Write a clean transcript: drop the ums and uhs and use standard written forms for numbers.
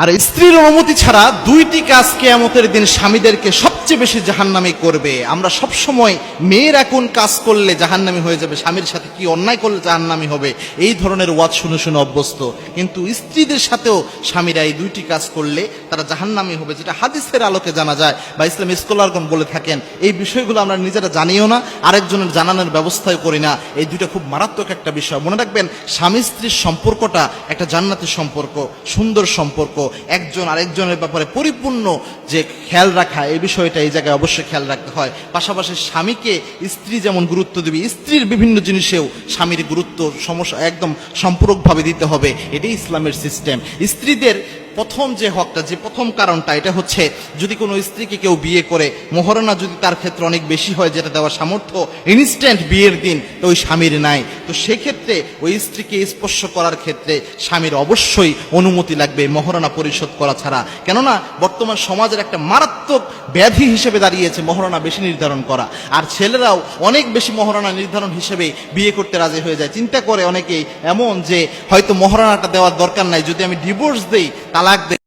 আর স্ত্রীর অনুমতি ছাড়া দুইটি কাজ কিয়ামতের দিন স্বামীদেরকে সবচেয়ে বেশি জাহান্নামী করবে। আমরা সব সময় মেয়েরা কোন কাজ করলে জাহান্নামী হয়ে যাবে, স্বামীর সাথে কি অন্যায় করলে জাহান্নামী হবে, এই ধরনের ওয়াজ শুনে শুনে অভ্যস্ত। কিন্তু স্ত্রীদের সাথেও স্বামীরা এই দুইটি কাজ করলে তারা জাহান্নামী হবে, যেটা হাদিসের আলোকে জানা যায় বা ইসলামী স্কলারগণ বলে থাকেন। এই বিষয়গুলো আমরা নিজেরা জানিও না, আরেকজনের জানানোর ব্যবস্থাও করি না। এই দুইটা খুব মারাত্মক একটা বিষয়। মনে রাখবেন, স্বামী স্ত্রীর সম্পর্কটা একটা জান্নাতি সম্পর্ক, সুন্দর সম্পর্ক। একজন আরেকজনের ব্যাপারে পরিপূর্ণ যে খেয়াল রাখা, এই বিষয়টা এই জায়গায় অবশ্যই খেয়াল রাখতে হয়। পাশাপাশি স্বামীকে স্ত্রী যেমন গুরুত্ব দিবে, স্ত্রীর বিভিন্ন জিনিসেও স্বামীর গুরুত্ব সমস্যা একদম সম্পূরকভাবে দিতে হবে। এটাই ইসলামের সিস্টেম। স্ত্রীদের প্রথম যে হকটা, যে প্রথম কারণটা, এটা হচ্ছে যদি কোনো স্ত্রীকে কেউ বিয়ে করে, মোহরানা যদি তার ক্ষেত্রে অনেক বেশি হয়, যেটা দেওয়ার সামর্থ্য ইনস্ট্যান্ট বিয়ের দিন তো ওই স্বামীর নাই, তো সেক্ষেত্রে ওই স্ত্রীকে স্পর্শ করার ক্ষেত্রে স্বামীর অবশ্যই অনুমতি লাগবে মোহরানা পরিশোধ করা ছাড়া। কেননা বর্তমান সমাজের একটা মারাত্মক ব্যাধি হিসেবে দাঁড়িয়েছে মোহরানা বেশি নির্ধারণ করা। আর ছেলেরাও অনেক বেশি মোহরানা নির্ধারণ হিসেবে বিয়ে করতে রাজি হয়ে যায়। চিন্তা করে অনেকেই এমন যে হয়তো মোহরানাটা দেওয়ার দরকার নাই, যদি আমি ডিভোর্স দেই, তালাক দেই,